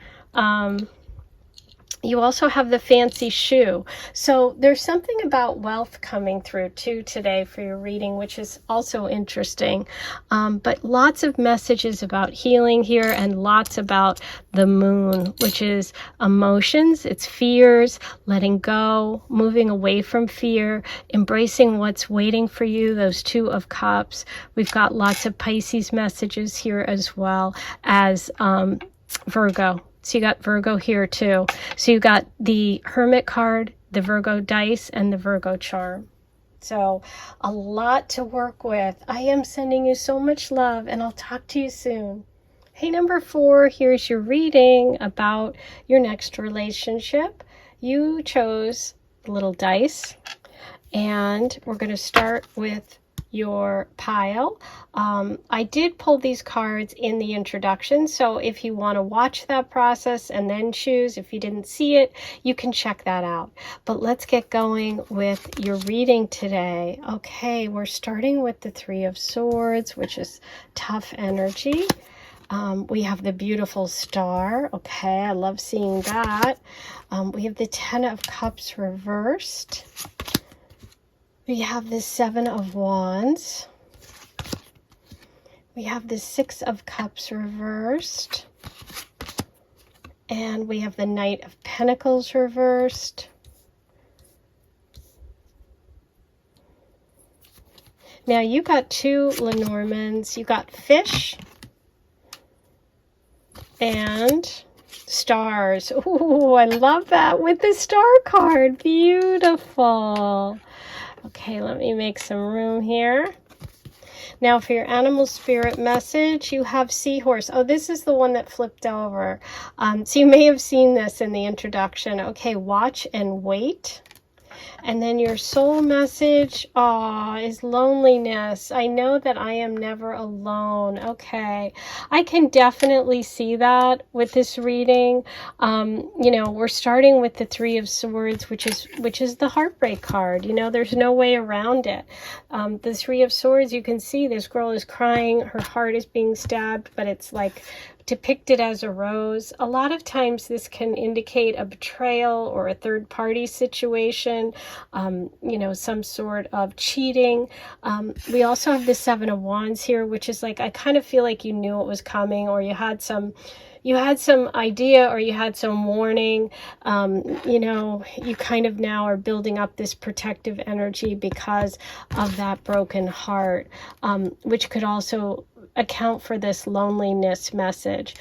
You also have the fancy shoe. So there's something about wealth coming through too today for your reading, which is also interesting. But lots of messages about healing here, and lots about the moon, which is emotions. It's fears, letting go, moving away from fear, embracing what's waiting for you, those Two of Cups. We've got lots of Pisces messages here, as well as Virgo. So you got Virgo here too. So you got the Hermit card, the Virgo dice, and the Virgo charm. So a lot to work with. I am sending you so much love, and I'll talk to you soon. Hey, number 4, here's your reading about your next relationship. You chose the little dice, and we're going to start with your pile. I did pull these cards in the introduction, so if you want to watch that process and then choose, if you didn't see it, you can check that out. But let's get going with your reading today. Okay, we're starting with the Three of Swords, which is tough energy. We have the beautiful star. Okay, I love seeing that. We have the Ten of Cups reversed. We have the Seven of Wands. We have the Six of Cups reversed. And we have the Knight of Pentacles reversed. Now you got two Lenormands. You got Fish and Stars. Ooh, I love that with the Star card. Beautiful. Okay, let me make some room here. Now for your animal spirit message, you have Seahorse. Oh, this is the one that flipped over. So you may have seen this in the introduction. Okay, watch and wait. And then your soul message, is loneliness. I know that I am never alone. Okay. I can definitely see that with this reading. You know, we're starting with the Three of Swords, which is the heartbreak card. You know, there's no way around it. The Three of Swords, you can see this girl is crying. Her heart is being stabbed, but it's like depicted as a rose. A lot of times this can indicate a betrayal or a third-party situation, you know, some sort of cheating. We also have the Seven of Wands here, which is like, I kind of feel like you knew it was coming, or you had some idea, or you had some warning. You know, you kind of now are building up this protective energy because of that broken heart, which could also account for this loneliness message.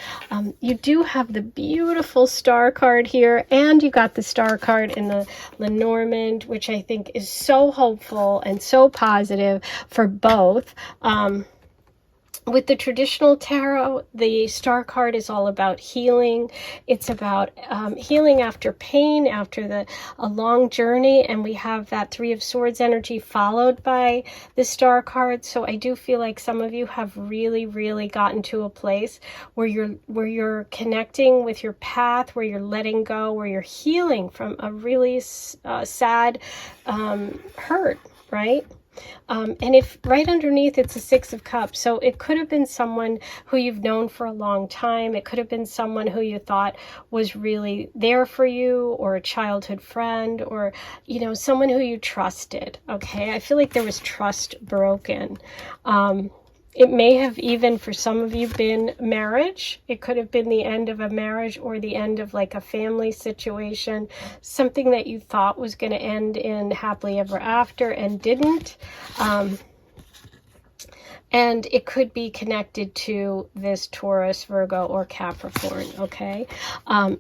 You do have the beautiful Star card here, and you got the Star card in the Lenormand, which I think is so hopeful and so positive for both. With the traditional tarot, the Star card is all about healing. It's about healing after pain, after a long journey, and we have that Three of Swords energy followed by the Star card. So I do feel like some of you have really, really gotten to a place where you're connecting with your path, where you're letting go, where you're healing from a really sad hurt, right? And if right underneath it's a Six of Cups, so it could have been someone who you've known for a long time. It could have been someone who you thought was really there for you, or a childhood friend, or, you know, someone who you trusted. Okay, I feel like there was trust broken. It may have even, for some of you, been marriage. It could have been the end of a marriage, or the end of like a family situation, something that you thought was going to end in happily ever after and didn't. And it could be connected to this Taurus, Virgo, or Capricorn, okay?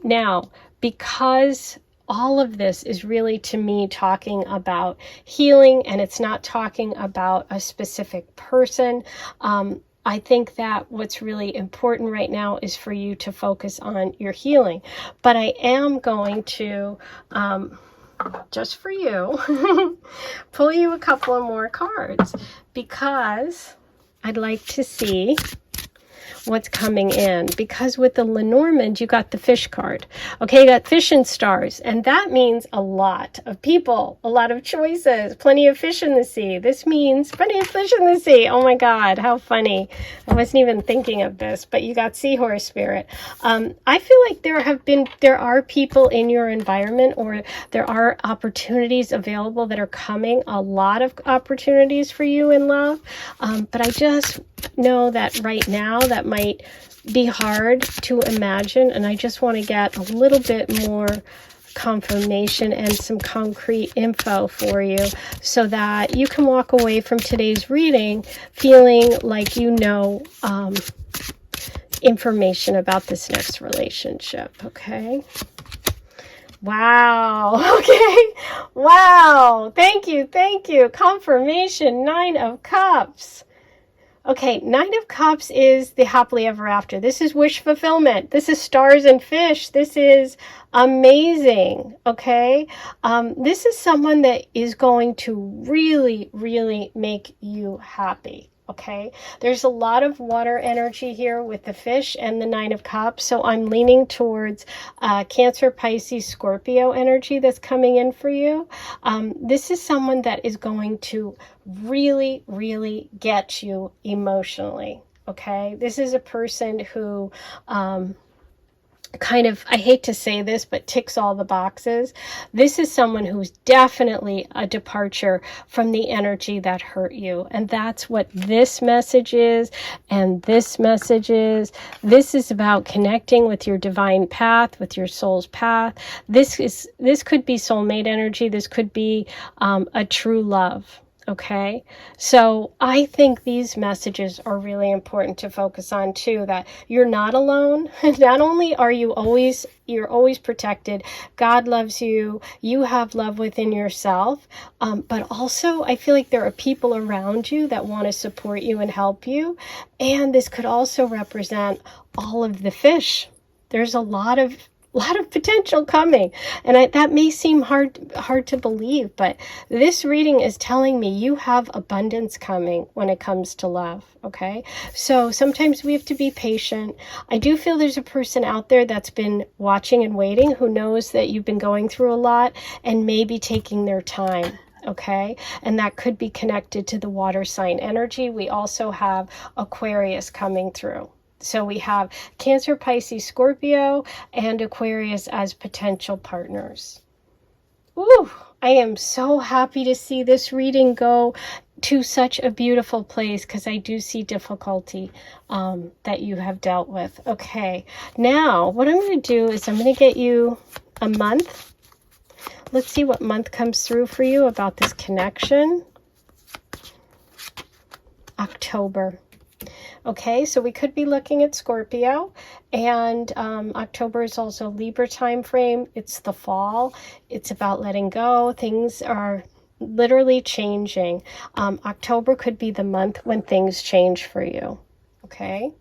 Now, because all of this is really, to me, talking about healing, and it's not talking about a specific person. I think that what's really important right now is for you to focus on your healing. But I am going to, just for you, pull you a couple of more cards, because I'd like to see what's coming in, because with the Lenormand you got the Fish card. Okay, you got Fish and Stars, and that means a lot of people, a lot of choices, plenty of fish in the sea. This means plenty of fish in the sea. Oh my God, how funny. I wasn't even thinking of this, but you got Seahorse spirit. I feel like there are people in your environment, or there are opportunities available that are coming, a lot of opportunities for you in love. But I just know that right now that might be hard to imagine, and I just want to get a little bit more confirmation and some concrete info for you, so that you can walk away from today's reading feeling like you know information about this next relationship. Okay. Wow. Okay. Wow. Thank you. Thank you. Confirmation. Nine of Cups. Okay, Nine of Cups is the happily ever after. This is wish fulfillment. This is stars and fish. This is amazing, okay? This is someone that is going to really, really make you happy, okay? There's a lot of water energy here with the Fish and the Nine of Cups, so I'm leaning towards Cancer, Pisces, Scorpio energy that's coming in for you. This is someone that is going to really, really get you emotionally, okay? This is a person who kind of, I hate to say this, but ticks all the boxes. This is someone who's definitely a departure from the energy that hurt you. And that's what this message is. And this message is, this is about connecting with your divine path, with your soul's path. This could be soulmate energy. This could be a true love. Okay, so I think these messages are really important to focus on too, that you're not alone. Not only are you're always protected, God loves you, you have love within yourself, but also I feel like there are people around you that want to support you and help you. And this could also represent all of the fish. There's a lot of potential coming, and that may seem hard to believe, but this reading is telling me you have abundance coming when it comes to love. Okay, so sometimes we have to be patient. I do feel there's a person out there that's been watching and waiting, who knows that you've been going through a lot and maybe taking their time. Okay, and that could be connected to the water sign energy. We also have Aquarius coming through. So we have Cancer, Pisces, Scorpio, and Aquarius as potential partners. Ooh, I am so happy to see this reading go to such a beautiful place, because I do see difficulty that you have dealt with. Okay, now what I'm going to do is I'm going to get you a month. Let's see what month comes through for you about this connection. October. Okay, so we could be looking at Scorpio, and October is also Libra time frame. It's the fall. It's about letting go. Things are literally changing. October could be the month when things change for you. Okay,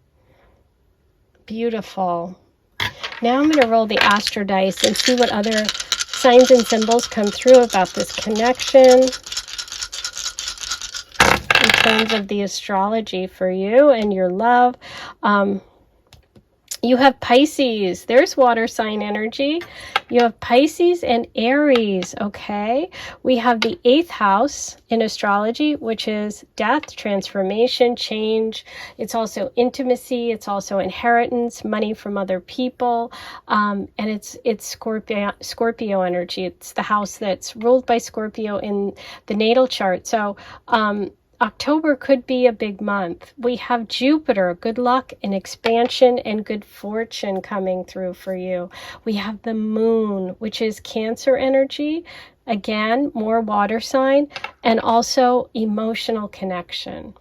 beautiful. Now I'm going to roll the Astro dice and see what other signs and symbols come through about this connection in terms of the astrology for you and your love. You have Pisces. There's water sign energy. You have Pisces and Aries, okay? We have the 8th house in astrology, which is death, transformation, change. It's also intimacy. It's also inheritance, money from other people. And it's Scorpio energy. It's the house that's ruled by Scorpio in the natal chart. So, October could be a big month. We have Jupiter, good luck and expansion and good fortune coming through for you. We have the moon, which is Cancer energy. Again, more water sign, and also emotional connection.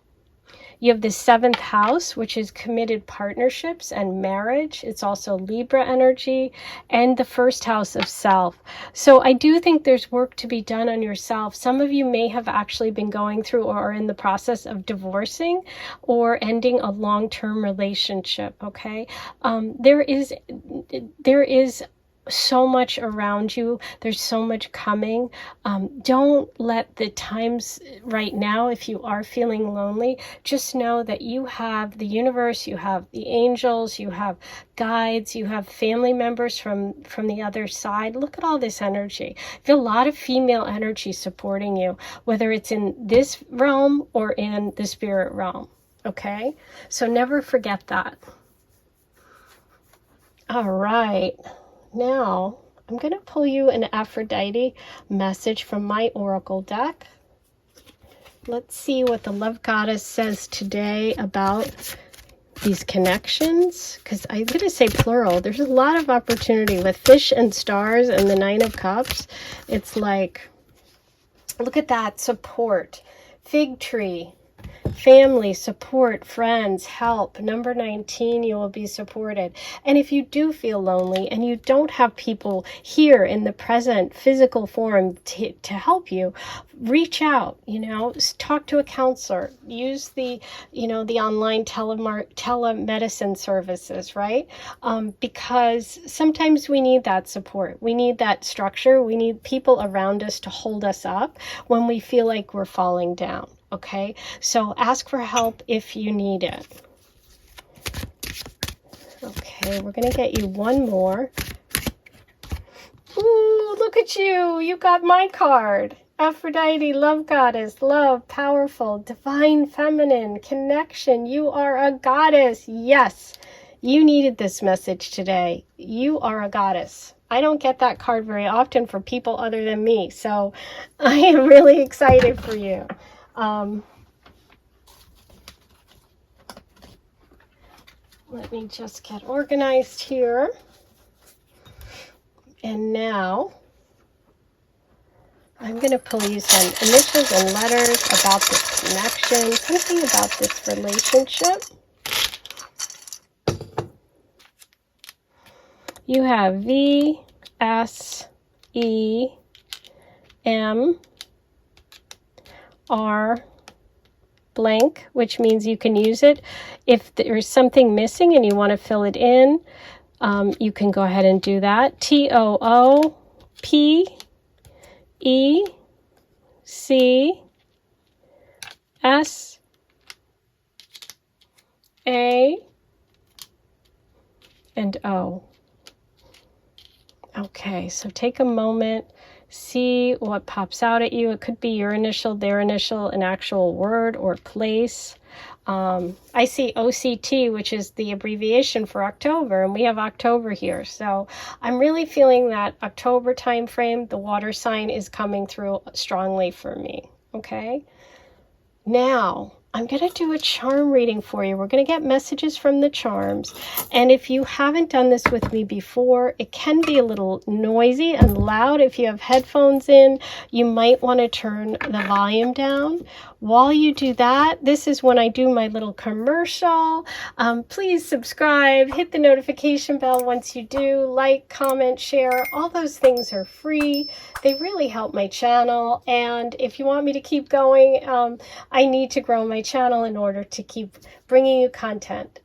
You have the 7th house, which is committed partnerships and marriage. It's also Libra energy, and the 1st house of self. So I do think there's work to be done on yourself. Some of you may have actually been going through or are in the process of divorcing or ending a long-term relationship, okay? There is so much around you. There's so much coming. Don't let the times right now, if you are feeling lonely, just know that you have the universe, you have the angels, you have guides, you have family members from the other side. Look at all this energy. I feel a lot of female energy supporting you, whether it's in this realm or in the spirit realm. Okay? So never forget that. All right. Now, I'm going to pull you an Aphrodite message from my oracle deck. Let's see what the love goddess says today about these connections, because I'm going to say plural. There's a lot of opportunity with fish and stars and the 9 of cups. It's like, look at that, support, fig tree, family, support, friends, help. Number 19, you will be supported. And if you do feel lonely and you don't have people here in the present physical form to help you, reach out, talk to a counselor, use the online telemedicine services, right? Because sometimes we need that support. We need that structure. We need people around us to hold us up when we feel like we're falling down. Okay, so ask for help if you need it. Okay, we're going to get you one more. Ooh, look at you. You got my card. Aphrodite, love goddess, love, powerful, divine feminine, connection. You are a goddess. Yes, You needed this message today. You are a goddess. I don't get that card very often for people other than me, so I am really excited for you. Let me just get organized here. And now I'm going to pull you some initials and letters about this connection, something about this relationship. You have V, S, E, M, R, blank, which means you can use it. If there's something missing and you want to fill it in, you can go ahead and do that. T, O, O, P, E, C, S, A, and O. Okay, so take a moment, see what pops out at you. It could be your initial, their initial, an actual word or place. I see OCT, which is the abbreviation for October, and we have October here. So I'm really feeling that October time frame, the water sign is coming through strongly for me. Okay, now I'm going to do a charm reading for you. We're going to get messages from the charms. And if you haven't done this with me before, it can be a little noisy and loud. If you have headphones in, you might want to turn the volume down. While you do that, this is when I do my little commercial. Please subscribe, hit the notification bell once you do, like, comment, share. All those things are free. They really help my channel. And if you want me to keep going, I need to grow my channel in order to keep bringing you content.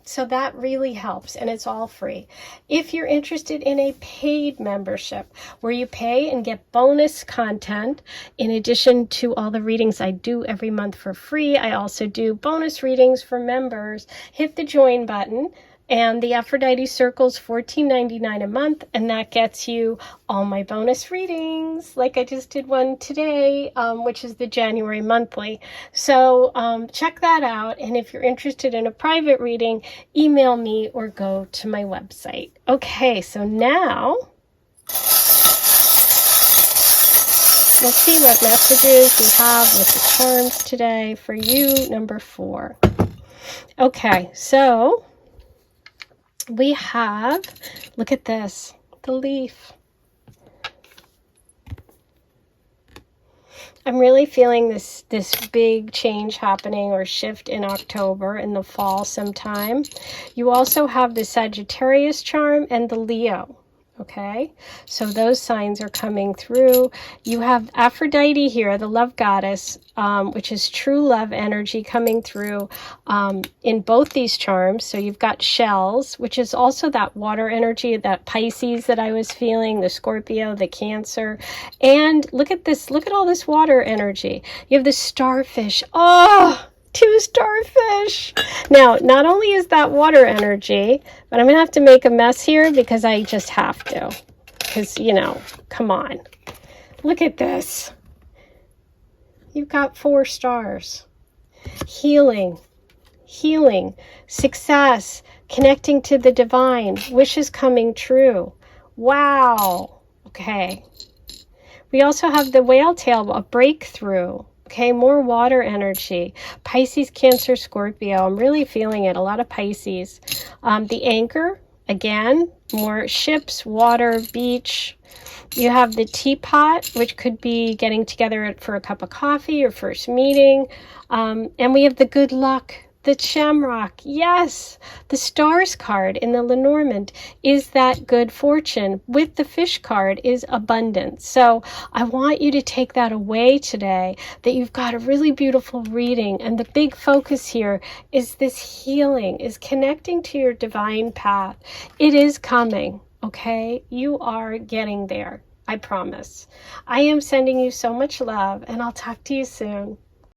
So that really helps, and it's all free. If you're interested in a paid membership where you pay and get bonus content in addition to all the readings I do every month for free, I also do bonus readings for members. Hit the join button. And the Aphrodite Circle's $14.99 a month, and that gets you all my bonus readings, like I just did one today, which is the January monthly. So check that out, and if you're interested in a private reading, email me or go to my website. Okay, so now we'll see what messages we have with the charms today for you, number 4. Okay, so we have, look at this, the leaf. I'm really feeling this big change happening or shift in October, in the fall sometime. You also have the Sagittarius charm and the Leo. Okay, so those signs are coming through. You have Aphrodite here, the love goddess, which is true love energy coming through in both these charms. So you've got shells, which is also that water energy, that Pisces that I was feeling, the Scorpio, the Cancer. And look at this, look at all this water energy. You have the starfish. Oh, 2 starfish. Now, not only is that water energy, but I'm going to have to make a mess here because I just have to. Because, you know, come on. Look at this. You've got 4 stars. Healing, healing, success, connecting to the divine, wishes coming true. Wow. Okay. We also have the whale tail, a breakthrough. Okay, more water energy. Pisces, Cancer, Scorpio. I'm really feeling it. A lot of Pisces. The anchor, again, more ships, water, beach. You have the teapot, which could be getting together for a cup of coffee or first meeting. And we have the good luck, the shamrock. Yes, the stars card in the Lenormand is that good fortune. With the fish card is abundance. So I want you to take that away today, that you've got a really beautiful reading. And the big focus here is this healing, is connecting to your divine path. It is coming, okay? You are getting there, I promise. I am sending you so much love, and I'll talk to you soon.